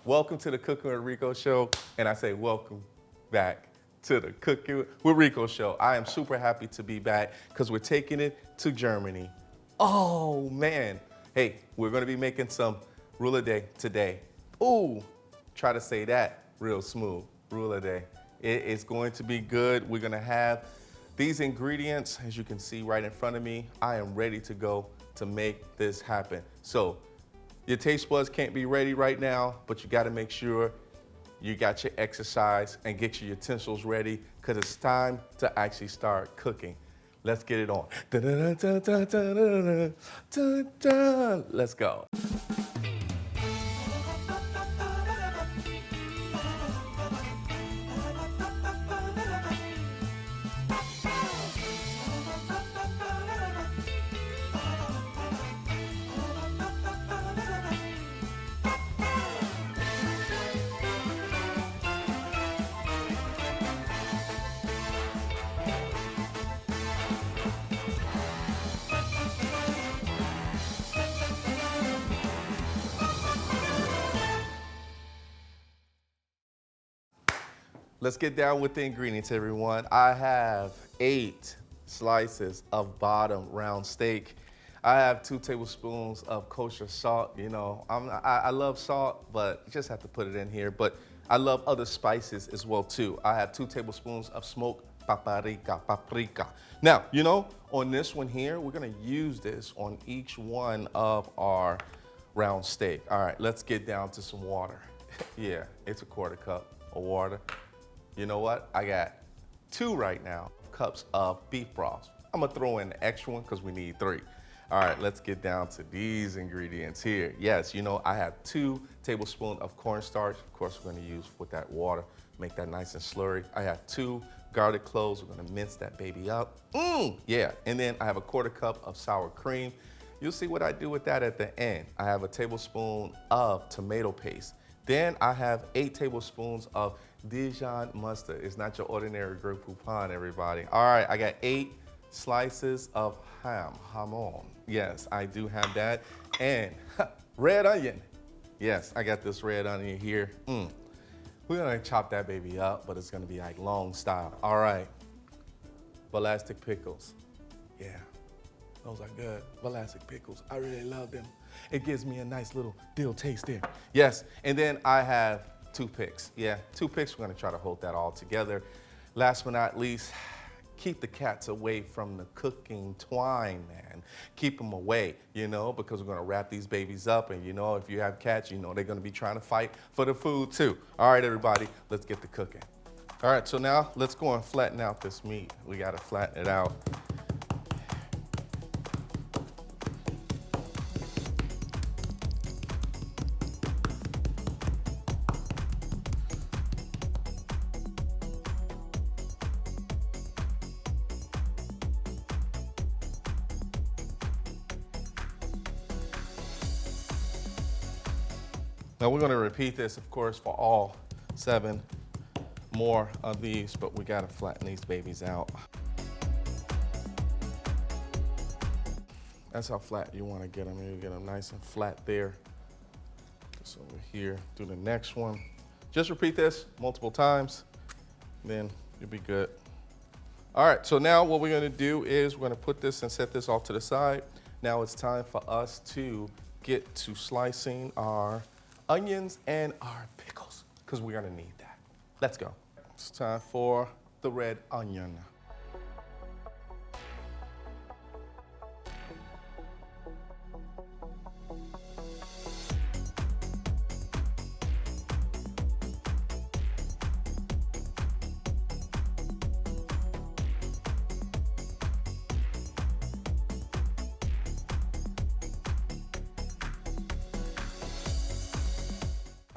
Welcome to the Cooking with Rico show. And I say welcome back to the Cooking with Rico show. I am super happy to be back because we're taking it to Germany. Oh man. Hey, we're gonna be making some rouladen today. Ooh, try to say that real smooth, rouladen. It is going to be good. We're gonna have these ingredients, as you can see right in front of me. I am ready to go to make this happen. So your taste buds can't be ready right now, but you gotta make sure you got your exercise and get your utensils ready because it's time to actually start cooking. Let's get it on. Let's go. Let's get down with the ingredients, everyone. I have 8 slices of bottom round steak. I have 2 tablespoons of kosher salt. You know, I love salt, but you just have to put it in here. But I love other spices as well too. I have 2 tablespoons of smoked paprika. Now, you know, on this one here, we're gonna use this on each one of our round steak. All right, let's get down to some water. Yeah, it's a 1/4 cup of water. You know what? I got 2 right now cups of beef broth. I'm gonna throw in the extra one because we need 3. All right, let's get down to these ingredients here. Yes, you know, I have 2 tablespoons of cornstarch. Of course, we're gonna use with that water, make that nice and slurry. I have 2 garlic cloves. We're gonna mince that baby up. Yeah, and then I have a 1/4 cup of sour cream. You'll see what I do with that at the end. I have a tablespoon of tomato paste. Then I have 8 tablespoons of Dijon mustard. It's not your ordinary Grey Poupon, everybody. All right, I got 8 slices of hamon. Yes, I do have that. And red onion. Yes, I got this red onion here. We're gonna chop that baby up, but it's gonna be like long style. All right, Vlasic pickles. Yeah, those are good. Vlasic pickles, I really love them. It gives me a nice little dill taste there. Yes, and then I have toothpicks. Yeah, toothpicks, we're gonna try to hold that all together. Last but not least, keep the cats away from the cooking twine, man. Keep them away, you know, because we're gonna wrap these babies up, and you know, if you have cats, you know they're gonna be trying to fight for the food too. All right, everybody, let's get to cooking. All right, so now let's go and flatten out this meat. We gotta flatten it out. Now we're gonna repeat this, of course, for all 7 more of these, but we gotta flatten these babies out. That's how flat you wanna get them. You get them nice and flat there. Just over here, do the next one. Just repeat this multiple times, then you'll be good. All right, so now what we're gonna do is we're gonna put this and set this off to the side. Now it's time for us to get to slicing our onions and our pickles, because we're gonna need that. Let's go. It's time for the red onion.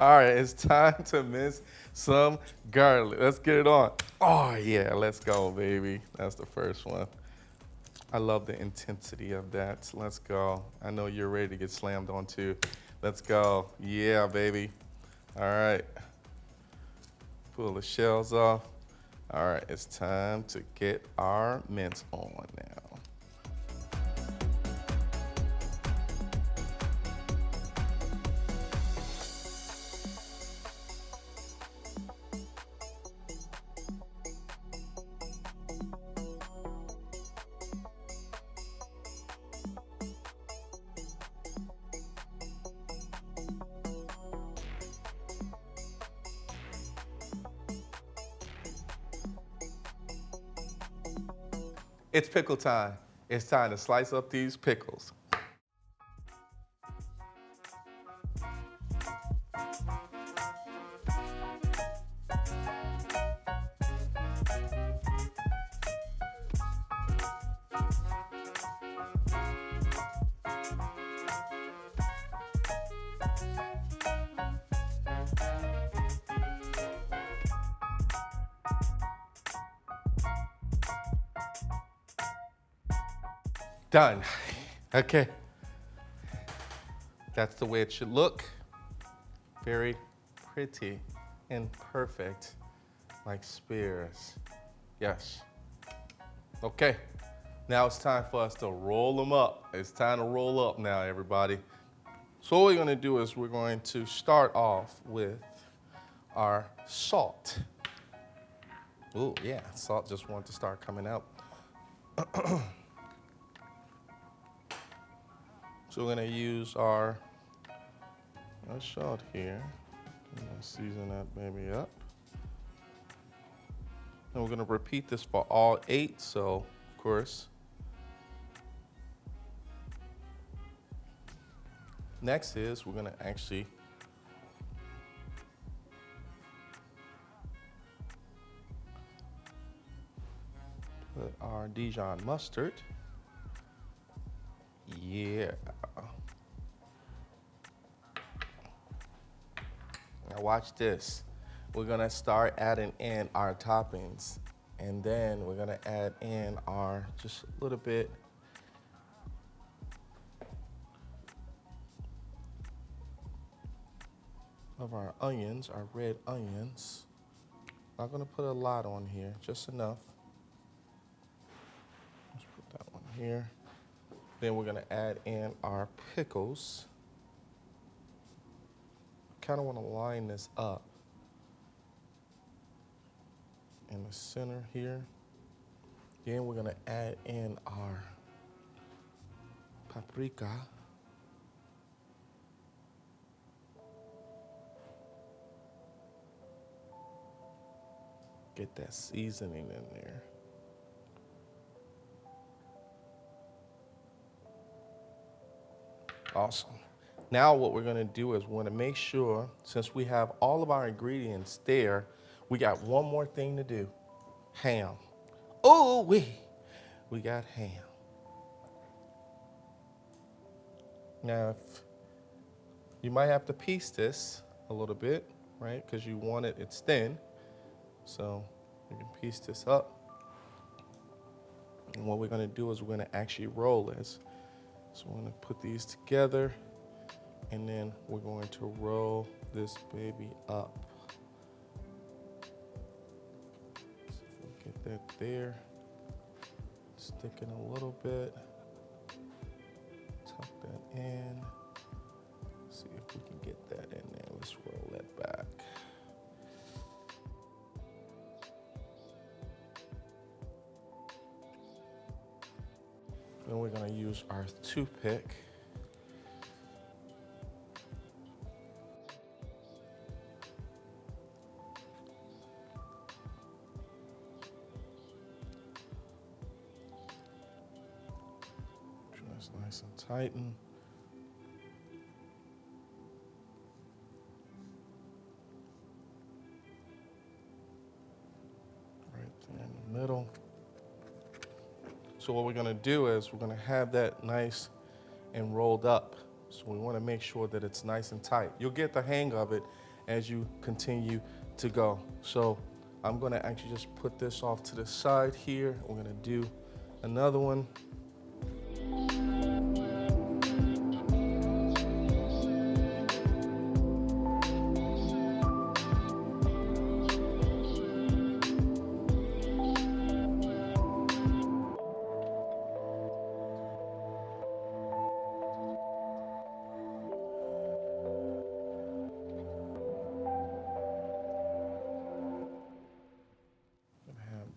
All right, it's time to mince some garlic. Let's get it on. Oh yeah, let's go, baby. That's the first one. I love the intensity of that. Let's go. I know you're ready to get slammed on too. Let's go. Yeah, baby. All right. Pull the shells off. All right, it's time to get our mince on now. It's pickle time. It's time to slice up these pickles. Done. Okay. That's the way it should look. Very pretty and perfect, like spears. Yes. Okay. Now it's time for us to roll them up. It's time to roll up now, everybody. So what we're gonna do is we're going to start off with our salt. Ooh, yeah, salt just wanted to start coming out. So we're gonna use our salt here. I'm gonna season that baby up. And we're gonna repeat this for all 8, so of course. Next is we're gonna actually put our Dijon mustard. Yeah. Now watch this. We're gonna start adding in our toppings, and then we're gonna add in our, just a little bit of our onions, our red onions. Not gonna put a lot on here, just enough. Let's put that one here. Then we're gonna add in our pickles. Kind of want to line this up in the center here. Then we're gonna add in our paprika. Get that seasoning in there. Awesome. Now what we're gonna do is we're gonna make sure, since we have all of our ingredients there, we got one more thing to do. Ham. Oh, we got ham. Now, you might have to piece this a little bit, right? Because you want it, it's thin. So you can piece this up. And what we're gonna do is we're gonna actually roll this. So we're gonna put these together, and then we're going to roll this baby up. So we'll get that there. Stick it a little bit. Tuck that in. See if we can get that in there. Let's roll that back. Then we're gonna use our toothpick. Just nice and tighten. Right there in the middle. So what we're gonna do is we're gonna have that nice and rolled up. So we wanna make sure that it's nice and tight. You'll get the hang of it as you continue to go. So I'm gonna actually just put this off to the side here. We're gonna do another one.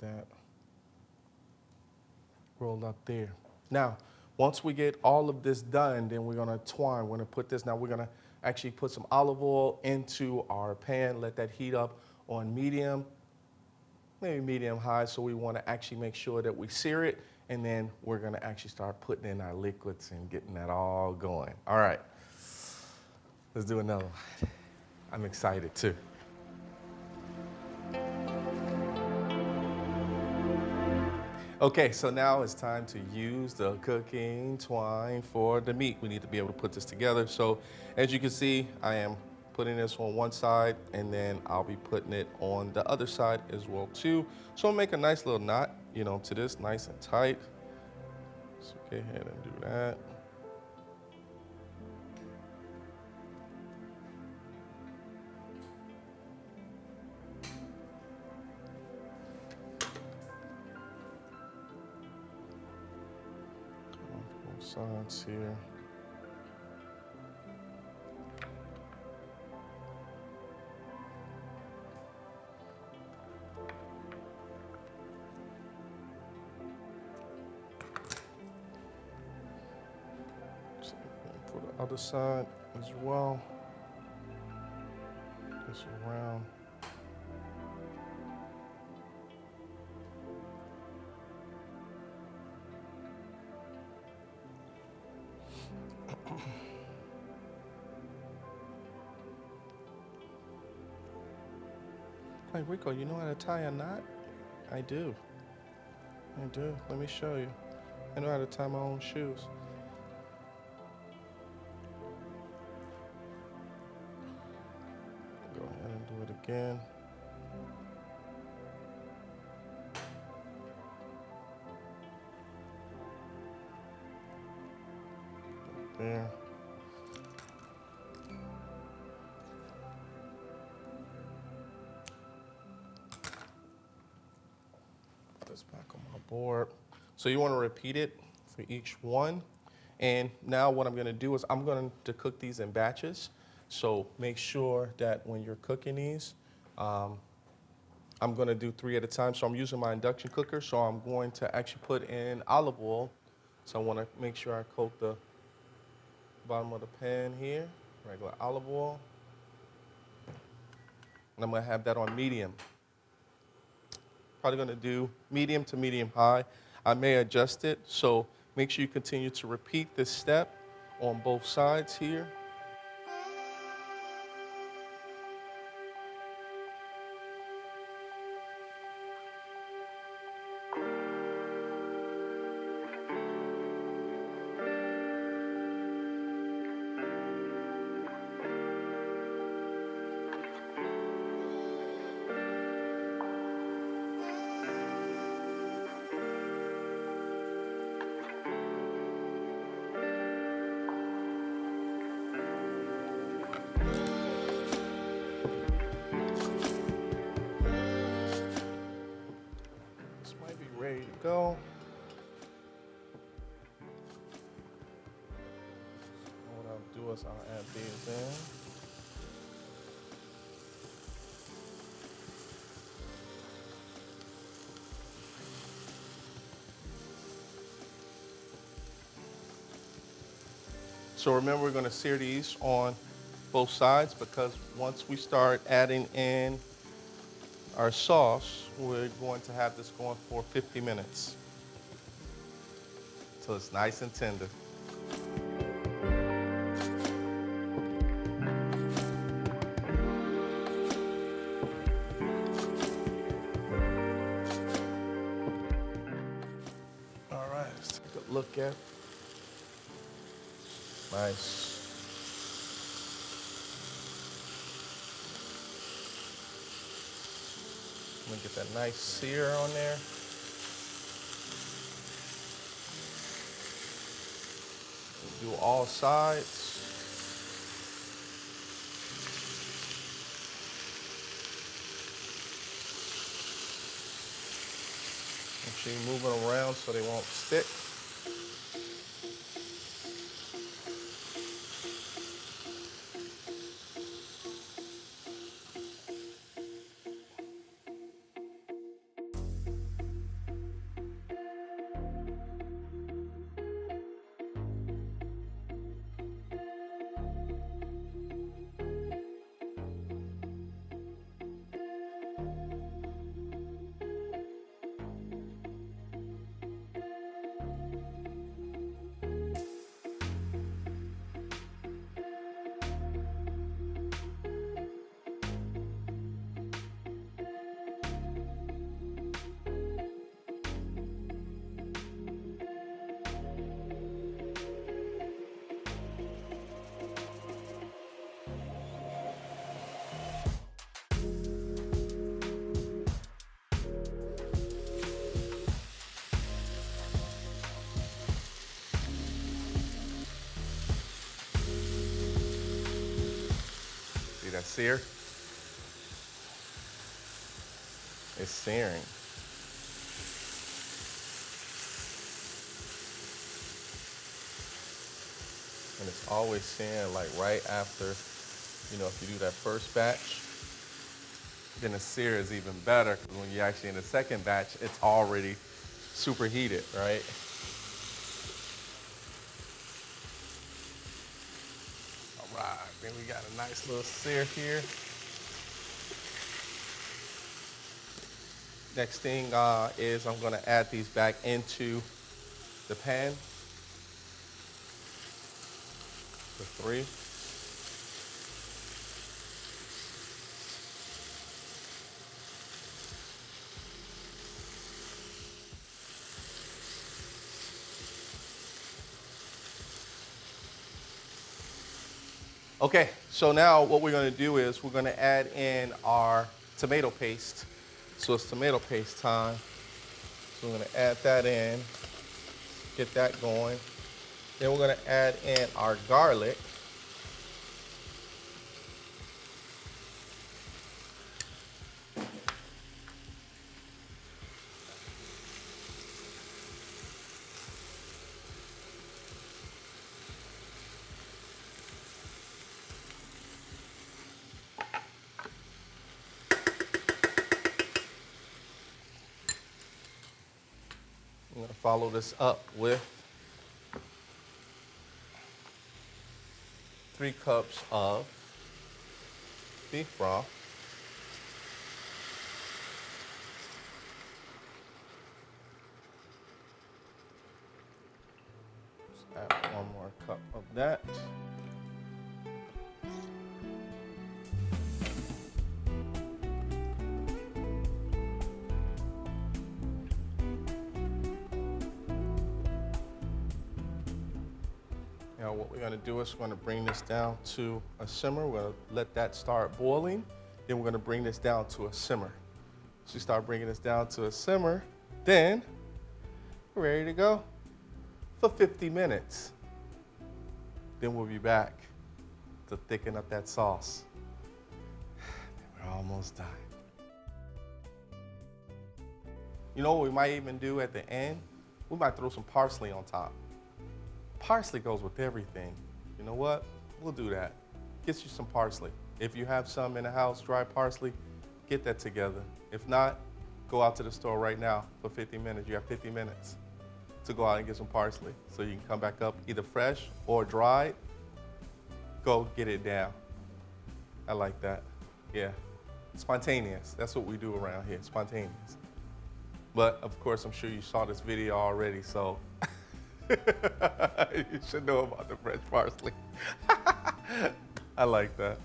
That rolled up there. Now, once we get all of this done, then we're gonna twine. We're gonna put this, now we're gonna actually put some olive oil into our pan, let that heat up on medium, maybe medium high, so we wanna actually make sure that we sear it, and then we're gonna actually start putting in our liquids and getting that all going. All right, let's do another one. I'm excited too. Okay, so now it's time to use the cooking twine for the meat. We need to be able to put this together. So as you can see, I am putting this on one side, and then I'll be putting it on the other side as well too. So I'll make a nice little knot, you know, to this, nice and tight. So go ahead and do that. Both sides here. For the other side as well. This around. Hey Rico, you know how to tie a knot? I do. I do. Let me show you. I know how to tie my own shoes. Go ahead and do it again. There. Put this back on my board. So you want to repeat it for each one. And now what I'm going to do is I'm going to cook these in batches. So make sure that when you're cooking these, I'm going to do 3 at a time. So I'm using my induction cooker. So I'm going to actually put in olive oil. So I want to make sure I coat the bottom of the pan here, regular olive oil. And I'm going to have that on medium. Probably going to do medium to medium high. I may adjust it, so make sure you continue to repeat this step on both sides here. Ready to go. What I'll do is I'll add these in. So remember, we're going to sear these on both sides, because once we start adding in our sauce, we're going to have this going for 50 minutes. So it's nice and tender. All right, let's take a look at. Nice. I'm gonna get that nice sear on there. Do all sides. Make sure you move them around so they won't stick. sear. It's searing. And it's always searing like right after, you know, if you do that first batch, then the sear is even better, because when you're actually in the second batch, it's already superheated, right? All right, then we got a nice little sear here. Next thing is I'm gonna add these back into the pan. The 3. Okay, so now what we're gonna do is we're gonna add in our tomato paste. So it's tomato paste time. So we're gonna add that in, get that going. Then we're gonna add in our garlic. I'm gonna follow this up with 3 cups of beef broth. Just add 1 more cup of that. Now what we're gonna do is we're gonna bring this down to a simmer. We're gonna let that start boiling. Then we're gonna bring this down to a simmer. So we start bringing this down to a simmer, then we're ready to go for 50 minutes. Then we'll be back to thicken up that sauce. We're almost done. You know what we might even do at the end? We might throw some parsley on top. Parsley goes with everything. You know what? We'll do that. Get you some parsley. If you have some in the house, dry parsley, get that together. If not, go out to the store right now for 50 minutes. You have 50 minutes to go out and get some parsley. So you can come back up either fresh or dried. Go get it down. I like that. Yeah. Spontaneous. That's what we do around here, spontaneous. But of course, I'm sure you saw this video already, so you should know about the fresh parsley. I like that.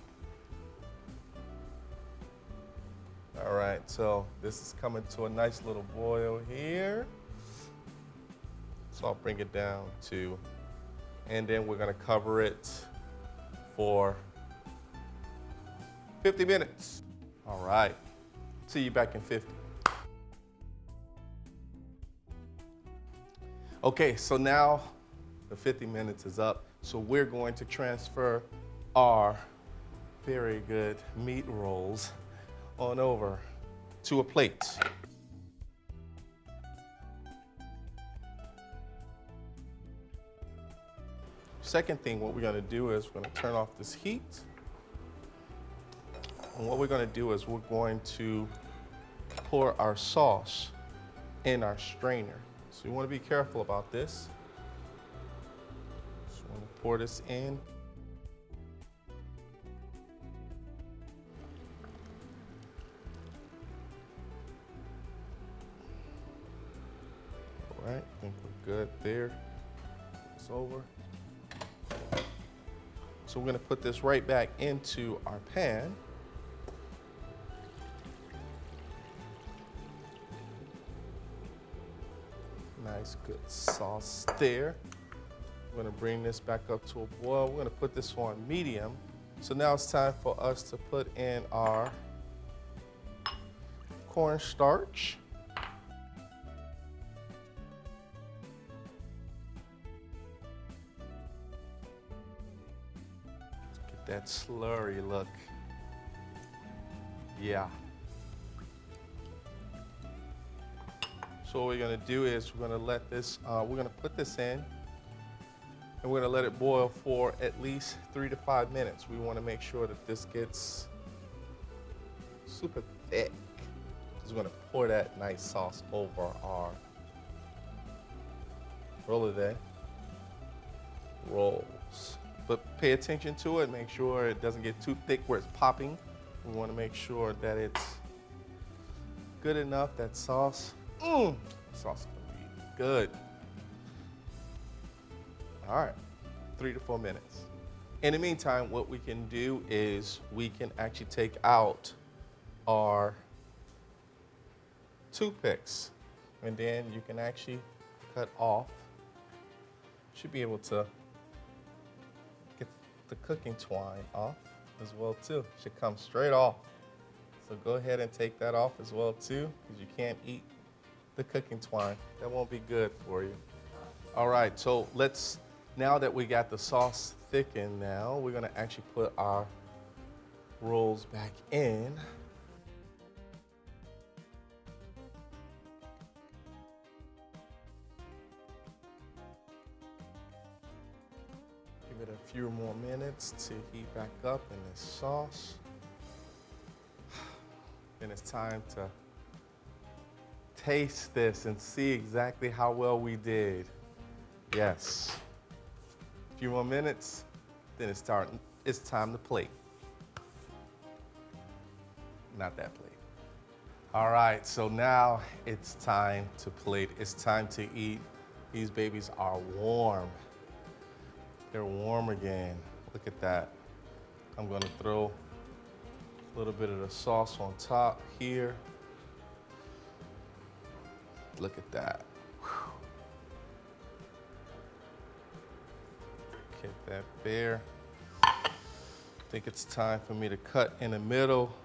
All right, so this is coming to a nice little boil here. So I'll bring it down to, and then we're gonna cover it for 50 minutes. All right, see you back in 50. Okay, so now the 50 minutes is up. So we're going to transfer our very good meat rolls on over to a plate. Second thing, what we're gonna do is we're gonna turn off this heat. And what we're gonna do is we're going to pour our sauce in our strainer. So you wanna be careful about this. So I'm gonna pour this in. All right, I think we're good there. It's over. So we're gonna put this right back into our pan. Nice, good sauce there. We're gonna bring this back up to a boil. We're gonna put this on medium. So now it's time for us to put in our corn starch. Get that slurry look. Yeah. So what we're gonna do is we're gonna let this, we're gonna put this in and we're gonna let it boil for at least 3 to 5 minutes. We wanna make sure that this gets super thick because we're gonna pour that nice sauce over our Rouladen rolls. But pay attention to it, make sure it doesn't get too thick where it's popping. We wanna make sure that it's good enough, that sauce. Sauce is gonna be good. All right, 3 to 4 minutes. In the meantime, what we can do is we can actually take out our toothpicks, and then you can actually cut off. Should be able to get the cooking twine off as well too. Should come straight off. So go ahead and take that off as well too, because you can't eat the cooking twine. That won't be good for you. All right, so let's, now that we got the sauce thickened now, we're gonna actually put our rolls back in. Give it a few more minutes to heat back up in this sauce. Then it's time to taste this and see exactly how well we did. Yes. A few more minutes, then it's time to plate. Not that plate. All right, so now it's time to plate. It's time to eat. These babies are warm. They're warm again. Look at that. I'm gonna throw a little bit of the sauce on top here. Look at that. Whew. Get that there. I think it's time for me to cut in the middle.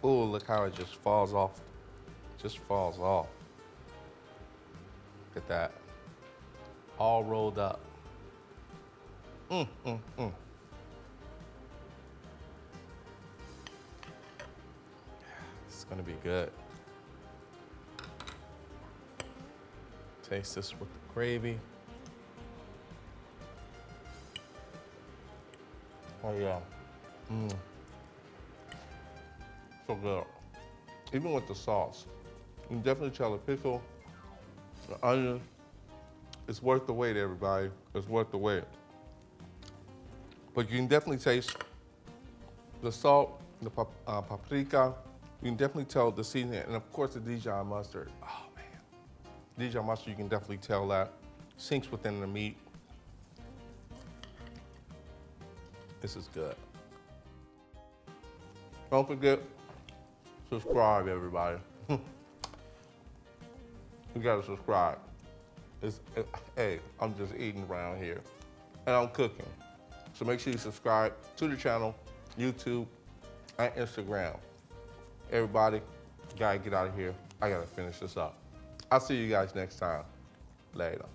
Oh, look how it just falls off. Just falls off. Look at that. All rolled up. It's gonna be good. Taste this with the gravy. Oh yeah. So good. Even with the sauce, you can definitely tell the pickle, the onion, it's worth the wait, everybody. It's worth the wait. But you can definitely taste the salt, the paprika. You can definitely tell the seasoning, and of course the Dijon mustard. Oh man, Dijon mustard, you can definitely tell that sinks within the meat. This is good. Don't forget, subscribe, everybody. You gotta subscribe. Hey, I'm just eating around here, and I'm cooking. So make sure you subscribe to the channel, YouTube, and Instagram. Everybody, gotta get out of here. I gotta finish this up. I'll see you guys next time. Later.